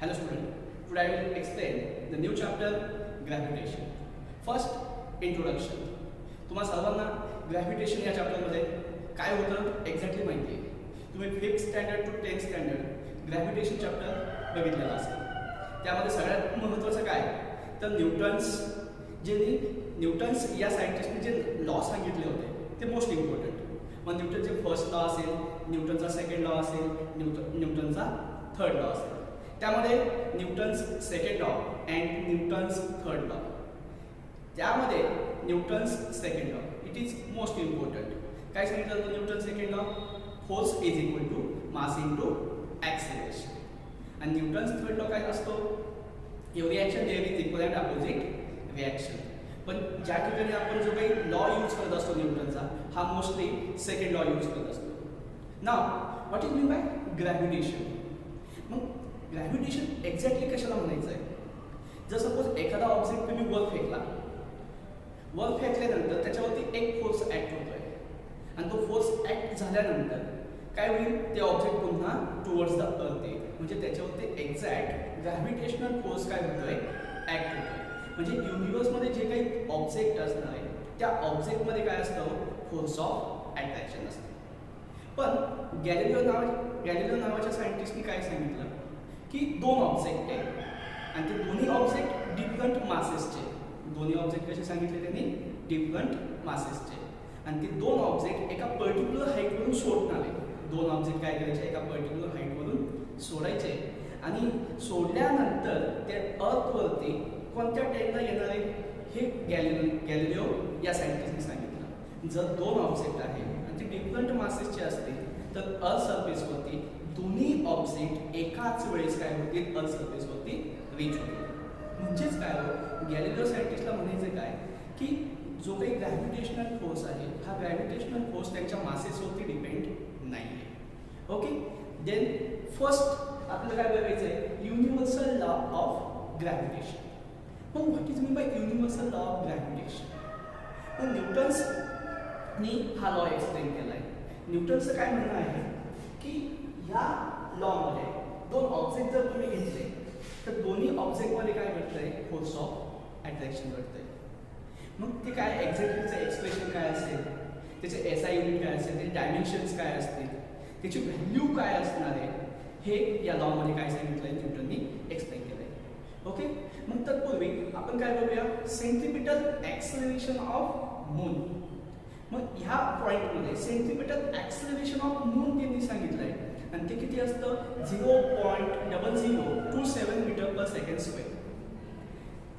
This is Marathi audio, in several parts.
Hello student, today I will explain the new chapter gravitation. First introduction. तुम्हाला सर्वांना ग्रॅव्हिटेशन या चॅप्टरमध्ये काय होतं एक्झॅक्टली माहिती आहे. तुम्ही 5th standard to 10th standard gravitation chapter बघितलेला असेल. त्यामध्ये सगळ्यात महत्त्वाचं काय तर न्यूटन्स या सायंटिस्टने जे लॉ सांगितले होते ते मोस्ट इम्पॉर्टंट. मग न्यूटनचे फर्स्ट लॉ असेल, न्यूटनचा सेकंड लॉ असेल, न्यूटनचा थर्ड लॉ असेल. त्यामध्ये Newton's second law and Newton's third law. त्यामध्ये Newton's second law it is most important. काय सांगितलं होतं Newton second law? Force is equal to mass into acceleration. आणि न्यूटन्स थर्ड लॉ काय असतो? Reaction there is equal and opposite reaction. पण ज्या ठिकाणी आपण जो काही लॉ यूज करत असतो न्यूटनचा, हा मोस्टली सेकंड लॉ यूज करत असतो. नाव what is mean by gravitation? मग ग्रॅव्हिटेशन एक्झॅक्टली कशाला म्हणायचं आहे? जर सपोज एखादा ऑब्जेक्ट तुम्ही वर फेकल्यानंतर त्याच्यावरती एक फोर्स ॲक्ट होतोय आणि तो फोर्स ॲक्ट झाल्यानंतर काय होईल? ते ऑब्जेक्ट पुन्हा टुवर्ड्स द अर्थ येईल. म्हणजे त्याच्यावरती एक्झॅक्ट ग्रॅव्हिटेशनल फोर्स काय होतोय? ॲक्ट होतोय. म्हणजे युनिवर्समध्ये जे काही ऑब्जेक्ट असणार आहे त्या ऑब्जेक्टमध्ये काय असतं? फोर्स ऑफ अट्रॅक्शन असतं. पण गॅलिलिओ नावाच्या सायंटिस्टनी काय सांगितलं की दोन ऑब्जेक्ट आहेत आणि ते दोन्ही ऑब्जेक्ट डिफरंट मासेसचे. दोन्ही ऑब्जेक्ट कसे सांगितले त्यांनी? डिफरंट मासेसचे. आणि ते दोन ऑब्जेक्ट एका पर्टिक्युलर हाईटवरून सोडणार आहे. दोन ऑब्जेक्ट काय करायचे? एका पर्टिक्युलर हाईटवरून सोडायचे आणि सोडल्यानंतर ते अर्थवरती कोणत्या टाईमला येणार आहे हे गॅलिलिओ या सायंटिस्टने सांगितलं. जर दोन ऑब्जेक्ट आहेत आणि ते डिफरंट मासेसचे असतील तर अर्थ सरफेसवरती दोन्ही ऑब्जेक्ट एकाच वेळेस काय होतील? अर्थ सरफेसवरती रीच होतील. म्हणजेच काय हो, गॅलिलिओ सायंटिस्टला म्हणायचं काय की जो काही ग्रॅव्हिटेशनल फोर्स आहे हा ग्रॅव्हिटेशनल फोर्स त्यांच्या मासेसवरती डिपेंड नाही आहे. ओके, देन फर्स्ट आपल्याला काय बघायचं आहे? Universal law of gravitation. मग what is mean by universal law of gravitation? मग न्यूटन्सनी हा लॉ एक्सप्लेन केला आहे. न्यूटन्सचं काय म्हणणं आहे की या लॉमध्ये दोन ऑब्जेक्ट जर तुम्ही घेतले तर दोन्ही ऑब्जेक्टमध्ये काय घडतंय? फोर्स ऑफ अट्रॅक्शन घडतंय. मग ते काय एक्झॅक्टलीचं एक्सप्रेशन काय असेल, त्याचे एसआय युनिट काय असेल, त्याचे डायमेन्शन्स काय असतील, त्याची व्हॅल्यू काय असणार आहे हे या लॉमध्ये काय सांगितलं आहे? न्यूटननी एक्सप्लेन केलं आहे. ओके, मग तत्पूर्वी आपण काय बघूया? Centripetal acceleration of moon. मग ह्या पॉईंटमध्ये सेंट्रिपिटल ॲक्सेलरेशन ऑफ मून त्यांनी सांगितलं आहे आणि ते किती असतं? 0.0027 मीटर पर सेकंड स्क्वेअर.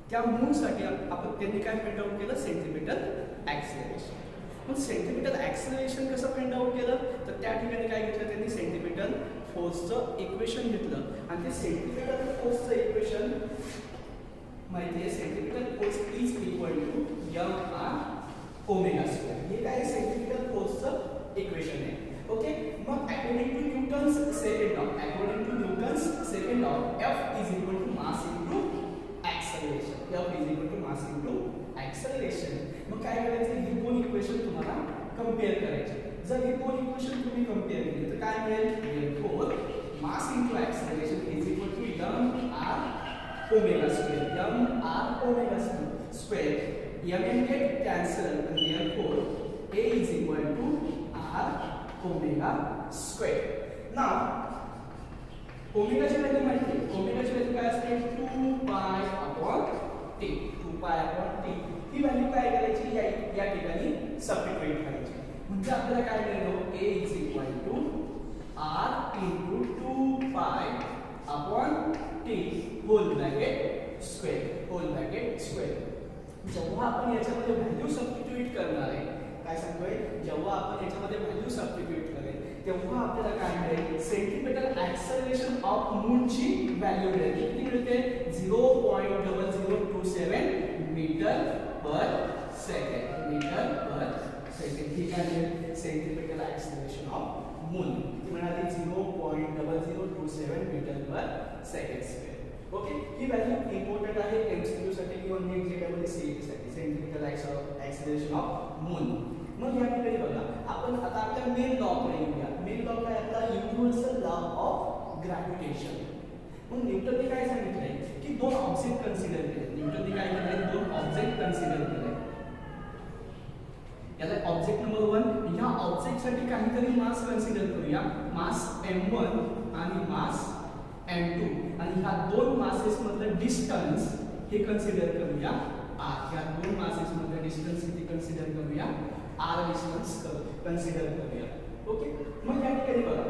त्या मूनसाठी आपण त्यांनी काय फाइंड आउट केलं? Centripetal acceleration. मग सेंट्रिपिटल ॲक्सेलरेशन कसं फाइंड आउट केलं तर त्या ठिकाणी काय घेतलं त्यांनी? सेंट्रिपिटल फोर्सचं इक्वेशन घेतलं आणि ते सेंट्रिपिटल फोर्सचं इक्वेशन माहिती आहे? Centripetal force is equal to mr omega square. हे काय सेंट्रिपिटल फोर्सचं इक्वेशन आहे. ओके, मग according to Newton's second law F is equal to mass into acceleration. F is equal to mass into acceleration. मग काय करायचं? ही दोन इक्वेशन तुम्हाला कम्पेअर करायचे. जर ही दोन इक्वेशन तुम्ही कम्पेअर केली तर काय मिळेल? therefore mass into acceleration is equal to mr omega square. m get cancelled and therefore A is equal to r omega square. Now ओमेगाची व्हॅल्यू माहिती आहे. ओमेगाची व्हॅल्यू काय असते? 2 pi upon t. 2 pi upon t ही व्हॅल्यू काय करायची? या ठिकाणी सबस्टिट्यूट करायची. म्हणजे आपल्याला काय मिळेल? A is equal to r into 2 pi upon t whole bracket square. जेव्हा आपण याच्यामध्ये व्हॅल्यू सबस्टिट्यूट करणार आहे, काय सांगतोय? जेव्हा आपण याच्यामध्ये व्हॅल्यू सबस्टिट्यूट करेल तेव्हा आपल्याला काय मिळेल? सेंट्रिपिटल ॲक्सेलरेशन ऑफ मूनची व्हॅल्यू मिळेल. किती मिळते? 0.0027 मीटर पर सेकंड. ठीक आहे, सेंट्रिपिटल ॲक्सेलरेशन ऑफ मून किती मिळाली? 0.0027 metre per second square. Okay, ही व्हॅल्यू इम्पॉर्टंट आहे एमसीक्यू साठी किंवा नेक्स्ट डेटामध्ये सीईटी साठी. Centripetal acceleration of moon. मग या ठिकाणी बघा, आपण आता आपल्या मेन लॉ कडे येऊया. मेन लॉ काय? आपला युनिव्हर्सल लॉ ऑफ ग्रॅव्हिटेशन. मग न्यूटनने काय ऑब्जेक्ट कन्सिडर केले. न्यूटनने काय केले, दोन ऑब्जेक्ट कन्सिडर केले. याला ऑब्जेक्ट नंबर 1, या ऑब्जेक्ट साठी काहीतरी मास कन्सिडर करूया. मास m1 आणि मास m2 आणि ह्या दोन मासेस मधलं डिस्टन्स हे कन्सिडर करूया r. या दोन मासेस मधलं डिस्टन्स किती कन्सिडर करूया, r डिस्टन्स कन्सिडर करूया. ओके. मग या ठिकाणी बघा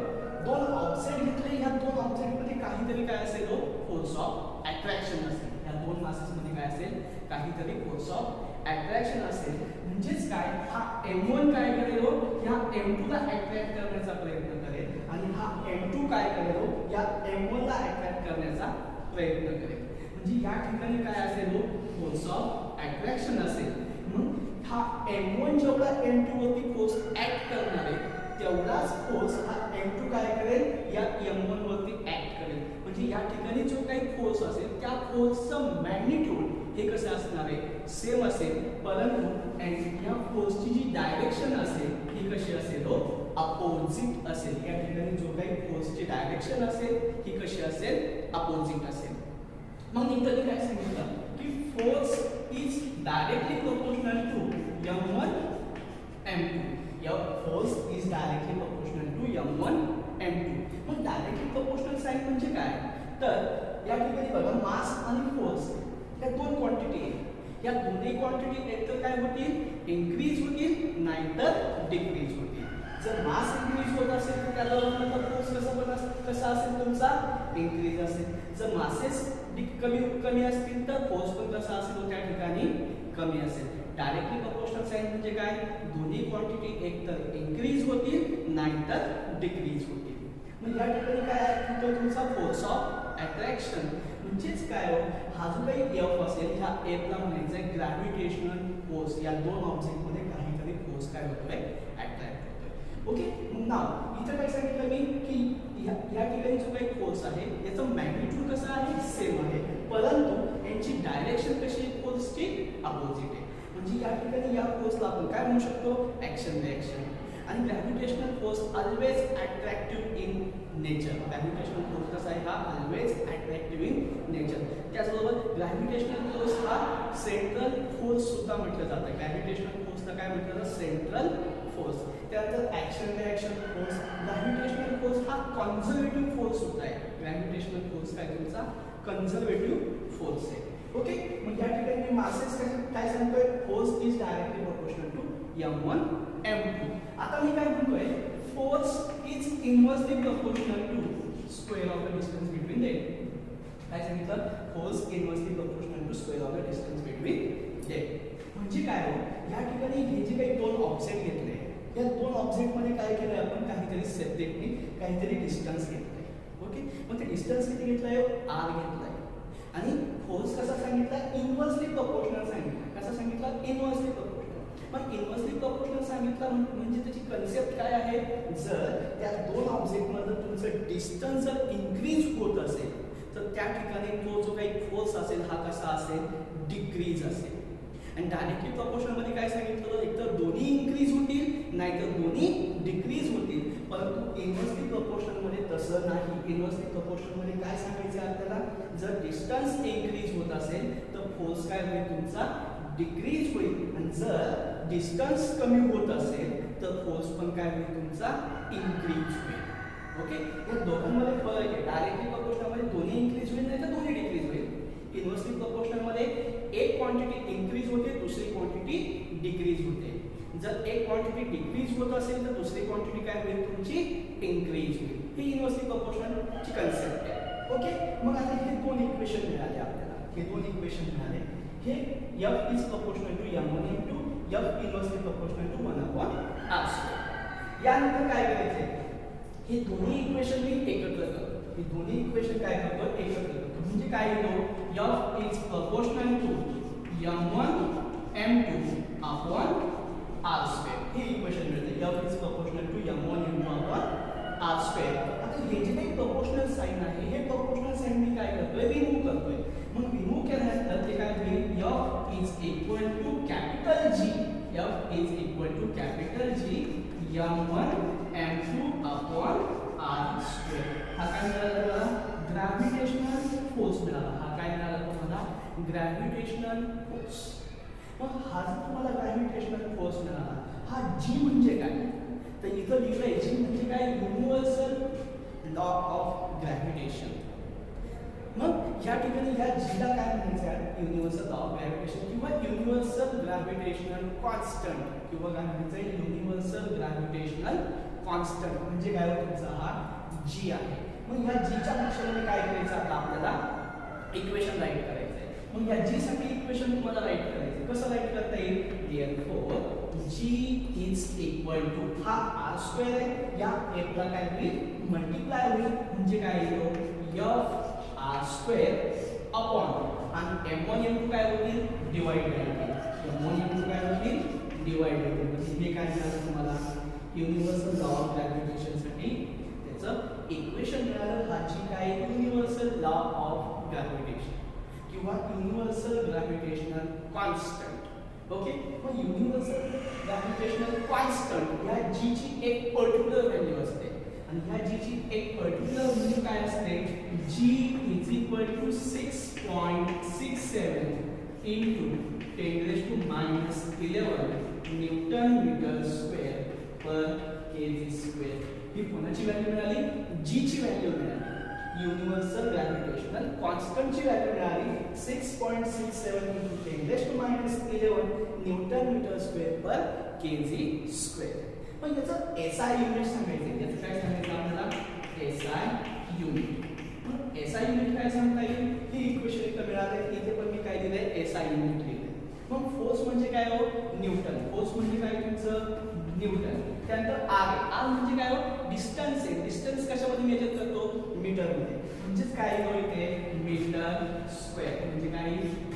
दोन ऑब्जेक्ट घेतले. ह्या दोन ऑब्जेक्ट मध्ये काहीतरी काय असेल, फोर्स ऑफ अट्रॅक्शन असेल. या दोन मासेस मध्ये काय असेल, काहीतरी फोर्स ऑफ अट्रॅक्शन असेल. म्हणजेच काय, हा m1 काय करेल, या m2 ला अट्रॅक्ट करण्याचा प्रयत्न करेल आणि हा m2 काय करेल, या m1 ला अट्रॅक्ट करण्याचा प्रयत्न करेल. म्हणजे या ठिकाणी काय असेल, फोर्स ऑफ अट्रॅक्शन असेल. मग हा m1 जेवढा m2 वरती फोर्स ऍक्ट करणार आहे तेवढाच फोर्स हा m2 काय करेल, या m1 वरती ऍक्ट करेल. म्हणजे या ठिकाणी जो काही फोर्स असेल त्या फोर्सचं मॅग्निट्यूड हे कसं असणार आहे, सेम असेल. परंतु या फोर्सची जी डायरेक्शन असेल ही कशी असेल, अपोजिट असेल. या ठिकाणी जो काही फोर्सची डायरेक्शन असेल ही कशी असेल, अपोजिट असेल. मग न्यूटनने काय सांगितलं की force is directly proportional to m1 m2. या force is directly proportional to m1 m2. मग डायरेक्टली प्रोपोर्शनल साइन म्हणजे काय, तर या ठिकाणी बघा मास आणि फोर्स या दोन क्वांटिटी आहेत. या दोन्ही क्वांटिटी एकतर काय होतील, इन्क्रीज होतील नाहीतर डिक्रीज होतील. जर मास इन्क्रीज होत असेल तर त्याला फोर्स कसा असेल तुमचा, इन्क्रीज असेल. जर मासेस कमी असतील तर फोर्स पण कसा असेल, त्या ठिकाणी कमी असेल. डायरेक्टली प्रोपोर्शनल साइन म्हणजे काय, दोन्ही क्वांटिटी एकतर इन्क्रीज होतील नाहीतर डिक्रीज होतील. मग या ठिकाणी काय होतं, तुमचा फोर्स ऑफ अट्रॅक्शन म्हणजेच काय, हा जो काही F असेल ह्या F ला म्हणायचं आहे ग्रॅव्हिटेशनल फोर्स. या दोन ऑब्जेक्ट मध्ये काहीतरी फोर्स काय होतोय, अट्रॅक्ट होतोय. ओके. मग नाव इथं काय सांगितलं मी की या ठिकाणी जो काही फोर्स आहे याचं मॅग्निट्यूड कसं आहे, सेम आहे. परंतु यांची डायरेक्शन कशी आहे, फोर्सची अपोजिट आहे. म्हणजे या ठिकाणी या फोर्सला आपण काय म्हणू शकतो, ऍक्शन रिएक्शन. आणि gravitational force always attractive in nature. Gravitational force कसा आहे, हा ऑलवेज अट्रॅक्टिव्ह इन नेचर. त्याचबरोबर ग्रॅव्हिटेशनल फोर्स हा सेंट्रल फोर्स सुद्धा म्हटलं जातं. ग्रॅव्हिटेशनल फोर्सला काय म्हटलं जातं, सेंट्रल फोर्स. त्यानंतर action reaction force. Gravitational force हा कन्झर्वेटिव्ह फोर्स सुद्धा आहे. ग्रॅव्हिटेशनल फोर्स काय तुमचा कन्झर्वेटिव्ह फोर्स आहे. ओके. मग या ठिकाणी मासेस काय सांगतोय, force is directly proportional to m1 m2. आता मी काय म्हणतोय, force is inversely proportional to square of the distance between them. काय सांगितलं, force inversely proportional to square of the distance between them. म्हणजे काय हो, या ठिकाणी हे जे काही दोन ऑब्जेक्ट घेतले, या दोन ऑब्जेक्ट मध्ये काय केलंय आपण, काहीतरी सेपरेटली काहीतरी डिस्टन्स घेतलंय. ओके. मग ते डिस्टन्स किती घेतलाय, r घेतलाय. आणि फोर्स कसा सांगितला, इनव्हर्सली प्रोपोर्शनल सांगितला. कसा सांगितला, इनव्हर्सली प्रोपोर्शनल. मग इनव्हर्सली प्रोपोर्शनल सांगितलं म्हणजे त्याची कन्सेप्ट काय आहे, जर त्या दोन ऑब्जेक्ट मध्ये तुमचं डिस्टन्स जर इन्क्रीज होत असेल तर त्या ठिकाणी तो जो काही फोर्स असेल हा कसा असेल, डिक्रीज असेल. आणि डायरेक्टली प्रोपोर्शनल मध्ये काय सांगितलं, एकतर दोन्ही इन्क्रीज होतील नाहीतर दोन्ही डिक्रीज होतील. परंतु इनव्हर्सली प्रोपोर्शनल मध्ये तसं नाही. इनव्हर्सली प्रोपोर्शनल मध्ये काय सांगायचं आपल्याला, जर डिस्टन्स इन्क्रीज होत असेल तर फोर्स काय होईल तुमचा, डिक्रीज होईल. आणि जर डिस्टन्स कमी होत असेल तर फोर्स पण काय होईल तुमचा, इन्क्रीज होईल. ओके. या दोघांमध्ये फरक आहे. डायरेक्टली प्रोपोर्शनल मध्ये दोन्ही इन्क्रीज होईल नाही तर दोन्ही डिक्रीज होईल. इनव्हर्सली प्रोपोर्शनल मध्ये एक क्वांटिटी इन्क्रीज होते, दुसरी क्वांटिटी डिक्रीज होते. जर एक क्वांटिटी डिक्रीज होत असेल तर दुसरी क्वांटिटी काय होईल तुमची, इन्क्रीज होईल. ही इनव्हर्सली प्रोपोर्शनलची कन्सेप्ट आहे. ओके. मग आता हे दोन इक्वेशन मिळाले आपल्याला. हे दोन इक्वेशन मिळाले. हे F is proportional to m1 into F inversely proportional to 1/r². यानंतर काय करायचे, हे दोन्ही इक्वेशन मी एकत्र करतो. हे दोन्ही इक्वेशन काय करतो, एकत्र करतो. म्हणजे काय येतो, F is proportional to m1 m2 upon r². हे इक्वेशन मिळते. F is proportional to m1 m2 upon r². आता हे जे काही प्रोपोर्शनल साइन आहे, हे प्रोपोर्शनल साइन मी काय करतोय, रिमूव्ह करतोय. मग रिमूव्ह केल्यानंतर ते काय होईल, F is equal to capital G. F is equal to capital G m1 m2 upon r². हा काय मिळाला, ग्रॅव्हिटेशनल फोर्स मिळाला. हा काय मिळाला तुम्हाला, ग्रॅव्हिटेशनल फोर्स. मग हा जर तुम्हाला ग्रॅव्हिटेशनल फोर्स मिळाला, हा जी म्हणजे काय, तर इथं लिहिलंय जी म्हणजे काय, युनिव्हर्सल लॉ ऑफ ग्रॅव्हिटेशन. मग या ठिकाणी या जीला काय म्हणायचं आहे, युनिव्हर्सल लॉ ऑफ ग्रॅव्हिटेशन किंवा युनिव्हर्सल ग्रॅव्हिटेशनल कॉन्स्टंट किंवा काय म्हणायचं, युनिव्हर्सल ग्रॅव्हिटेशनल कॉन्स्टंट म्हणजे काय, तुमचा हा जी आहे. मग या जीच्या अक्षराने काय करायचं, आता आपल्याला इक्वेशन राईट करायचं आहे. मग या जी साठी इक्वेशन तुम्हाला राईट करायचं, कसं राईट करता येईल, therefore g is equal to, हा r² आहे, या f ला काय होईल, मल्टिप्लाय होईल, म्हणजे काय येतो f r² अपॉन आणि m1 m2 काय होतील, डिवाइड होईल, m1 m2 काय होतील, डिवाइड होईल. म्हणजे हे काय झालं तुम्हाला, युनिव्हर्सल लॉ ऑफ ग्रॅव्हिटेशन साठी त्याचं इक्वेशन मिळालं. हा जी काय, युनिव्हर्सल लॉ ऑफ ग्रॅव्हिटेशन किंवा युनिव्हर्सल ग्रॅव्हिटेशनल कॉन्स्टंट. ओके, मग युनिव्हर्सल ग्रॅव्हिटेशनल कॉन्स्टंट या जी ची एक पर्टिक्युलर व्हॅल्यू असते आणि ह्या जी ची एक पर्टिक्युलर व्हॅल्यू काय असते, g is equal to 6.67 into 10⁻11 newton metre square per kg square. ही कोणाची व्हॅल्यू मिळाली, जी ची व्हॅल्यू मिळाली. युनिव्हर्सल ग्रॅव्हिटेशनल कॉन्स्टंट ची व्हॅल्यू मिळाली 6.67 into 10⁻11 newton metre square per kg square. पण याचं एसआय युनिट सांगायचं, याचं काय सांगायचं आपल्याला, एसआय युनिट. मग एसआय युनिट काय सांगता येईल, ही इक्वेशन इथं मिळाले, इथे पण मी काय दिलंय, एसआय युनिट लिहिलंय. मग फोर्स म्हणजे काय हो, न्यूटन. फोर्स म्हणजे काय तुमचं, न्यूटन. त्यानंतर आर, आर म्हणजे काय हो, डिस्टन्स आहे. डिस्टन्स कशामध्ये मेजर करतो, मीटर मध्ये. म्हणजेच काय हो इथे, मीटर स्क्वेअर. म्हणजे काय,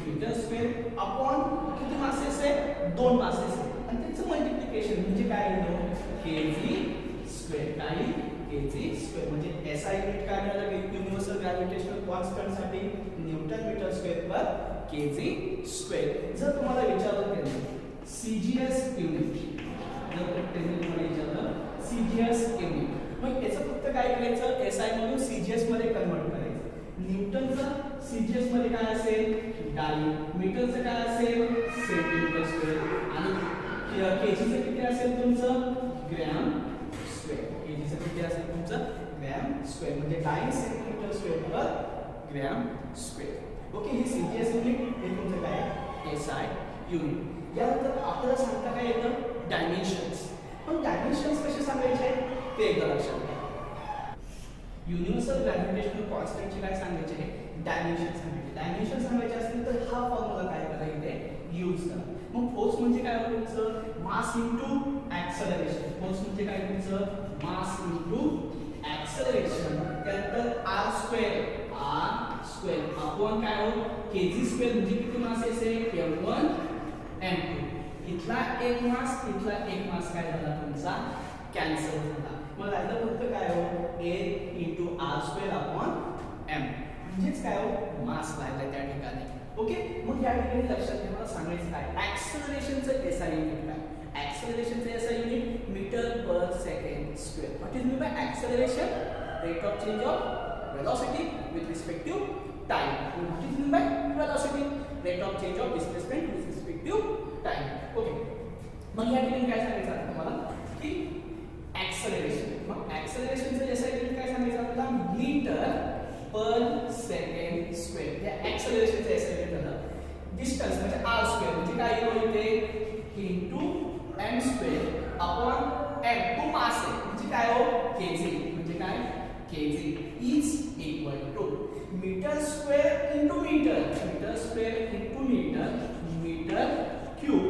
मीटर स्क्वेअर अपॉन किती मासेस आहे, 2 मासेस आहे आणि त्याचं मल्टिप्लिकेशन म्हणजे काय येतो, केजी स्क्वेअर. काय, केजी स्क्वेअर. म्हणजे एसआय युनिट काय मिळालं, युनिव्हर्सल ग्रॅव्हिटेशनल कॉन्स्टंट साठी Newton metre square per kg square. जर तुम्हाला विचारलं केलं सीजीएस युनिट, जर तुम्हाला विचारलं सीजीएस युनिट, मग याचं फक्त काय करायचं, एसआय मधून सीजीएस मध्ये कन्वर्ट करायचं. न्यूटनचं सीजीएस मध्ये काय असेल, डाई. मीटरचं काय असेल, सेंटीमीटर स्क्वेअर. आणि केजीचं किती असेल तुमचं, ग्रॅम स्क्वेअर. केजीचं किती असेल तुमचं, ग्रॅम स्क्वेअर. म्हणजे dyne centimetre square per gram square. Okay, ही सीजीएस युनिट, हे तुमचं काय, एसआय युनिट. यानंतर आपल्याला सांगता काय येतं, डायमेन्शन्स. पण डायमेन्शन्स कसे सांगायचे ते एकदा लक्षात घ्या. युनिव्हर्सल ग्रॅव्हिटेशनल कॉन्स्टंटचे काय सांगायचे आहे, डायमेन्शन सांगायचे. डायमेन्शन सांगायचे असतील तर हा फॉर्म्युला काय करा इथे यूज करा. मग फोर्स म्हणजे काय होतं तुमचं, मास इनटू ऍक्सेलरेशन. फोर्स म्हणजे काय तुमचं, मास इनटू ऍक्सेलरेशन. त्यानंतर r स्क्वेअर अपॉन काय हो, केजी स्क्वेअर. म्हणजे किती मासेस आहे, m1 m2. इथला एक मास, इथला एक मास काय झाला तुमचा, कॅन्सल झाला. मग आता फक्त काय हो, a into r square upon m. म्हणजेच काय हो, मास राहिला त्या ठिकाणी. ओके, मग या ठिकाणी लक्षात घ्या, मला सांगायचं काय, ऍक्सेलरेशनचं एसआय युनिट काय, ऍक्सेलरेशनचं SI unit metre per second square. What is mean by acceleration, rate of change of velocity with respect to time. What is mean by velocity, rate of change of displacement with respect to time. Okay, मग या ठिकाणी काय सांगायचं आहे तुम्हाला की ऍक्सेलरेशन. मग ऍक्सेलरेशनचं एसआय युनिट काय सांगायचं आपल्याला, मीटर पर सेकंड स्क्वेअर. या ऍक्सेलरेशनचं एसआय युनिट झालं. डिस्टन्स म्हणजे r स्क्वेअर. म्हणजे काय येतो इथे, into m square upon m. Two mass आहे म्हणजे काय हो, केजी. म्हणजे काय, kg is equal to metre square into metre, metre square into metre, metre cube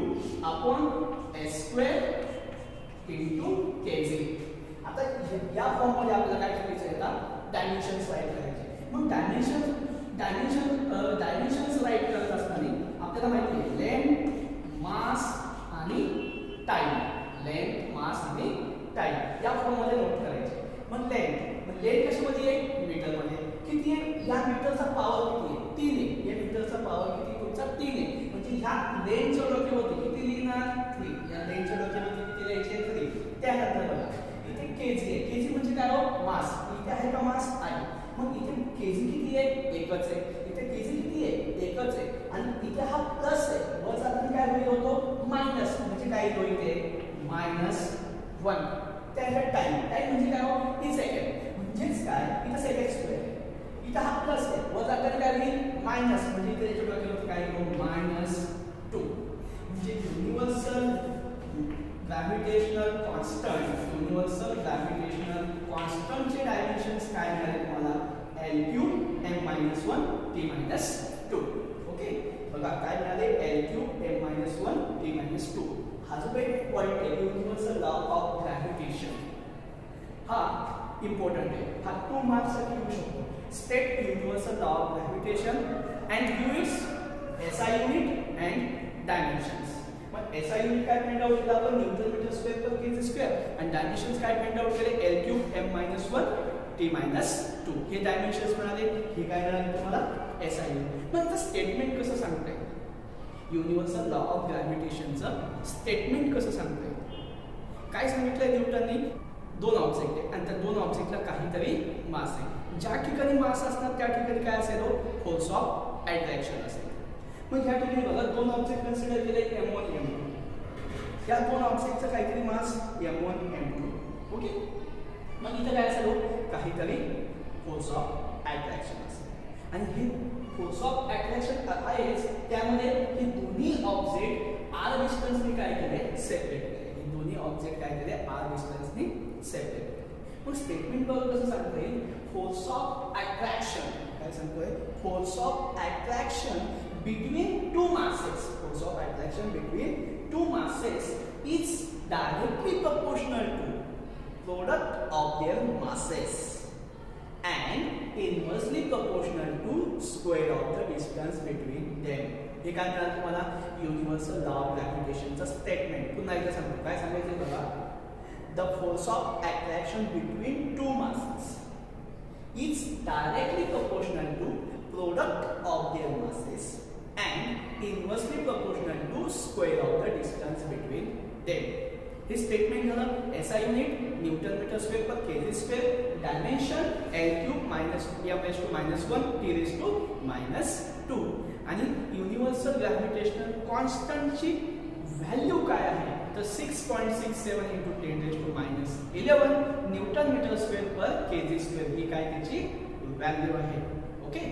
upon s square into kg. आता या फॉर्म मध्ये आपल्याला काय करायचं आहे, आता डायमेन्शन्स राईट करायचे. मग डायमेन्शन्स राईट करत असताना आपल्याला माहिती आहे लेंथ, मास आणि टाइम. लेंथ, मास आणि टाइम या फॉर्म मध्ये नोट करायचे. मग लेंथ कशामध्ये आहे, मीटर मध्ये. किती आहे, या मीटरचा पॉवर किती आहे, 3 आहे. या मीटरचा पॉवर किती तुमचा, 3 आहे. म्हणजे ह्या लेंथच्या डोक्यावरती किती लिहिणार, 3. या लेंथच्या डोक्यावरती किती लिहायचे, 3. त्यानंतर बघा इथे केजी आहे. केजी म्हणजे काय हो, मास. इथे आहे का मास, आहे. मग इथे केजी किती आहे, एकच आहे. इथे केजी किती आहे, एकच आहे. 1 त्याचा टाइम म्हणजे काय हो इन सेकंड म्हणजेच काय इथं सेकंड स्क्वेअर इथं हा प्लस आहे वजा कधी काय होईल मायनस म्हणजे इथे याच्या डोक्यावर काय येईल -2 म्हणजे युनिव्हर्सल ग्रॅव्हिटेशनल कॉन्स्टंटचे डायमेन्शन्स काय मिळाले तुम्हाला L3 m-1 t-2 ओके बघा काय मिळाले L3 m-1 t-2 हा जो एक पॉइंट आहे युनिव्हर्सल लॉ ऑफ ग्रॅव्हिटेशन हा इम्पॉर्टंट आहे हा 2 मार्क्स साठी येऊ शकतो state universal law of gravitation and give it's SI unit and dimensions मग SI युनिट काय फाइंड आउट केला आपण Newton metre square per kg square आणि डायमेन्शन्स काय फाइंड आउट केले L3 m-1 t-2 हे डायमेन्शन्स मिळाले हे काय मिळाले तुम्हाला SI युनिट मग स्टेटमेंट कसं सांगताय युनिव्हर्सल लॉ ऑफ ग्रॅव्हिटेशनचं स्टेटमेंट कसं सांगताय काय सांगितलंय न्यूटननी दोन ऑब्जेक्ट आहे आणि त्या दोन ऑब्जेक्टला काहीतरी मास आहे ज्या ठिकाणी मास असणार त्या ठिकाणी काय असेल फोर्स ऑफ अट्रॅक्शन असेल मग ह्या ठिकाणी बघा दोन ऑब्जेक्ट कन्सिडर केले m1 m2 या दोन ऑब्जेक्टचा काहीतरी मास m1 m2 ओके मग इथं काय असेल काहीतरी फोर्स ऑफ अट्रॅक्शन असेल आणि हे फोर्स ऑफ अट्रॅक्शन आहेच त्यामध्ये हे दोन्ही ऑब्जेक्ट r डिस्टन्सने काय केले सेपरेट केले हे दोन्ही ऑब्जेक्ट काय केले r डिस्टन्सने सेपरेट केले मग स्टेटमेंट बघा कसं सांगता येईल फोर्स ऑफ अट्रॅक्शन काय सांगतोय force of attraction between two masses force of attraction between two masses is directly proportional to product of their masses and inversely proportional to square of the distance between them हे काय म्हणतात तुम्हाला युनिव्हर्सल लॉ ऑफ ग्रॅव्हिटेशनचं स्टेटमेंट पुन्हा एकदा सांगतो काय सांगायचं बघा the force of attraction between two masses is directly proportional to product of their masses and inversely proportional to square of the distance between them. हे स्टेटमेंट झालं SI unit newton metre square per kg square dimension L3 m-1 -2 आणि युनिव्हर्सल ग्रॅव्हिटेशनल कॉन्स्टंटची व्हॅल्यू काय आहे तर 6.67 × 10⁻11 newton metre square per kg square ही काय त्याची व्हॅल्यू आहे ओके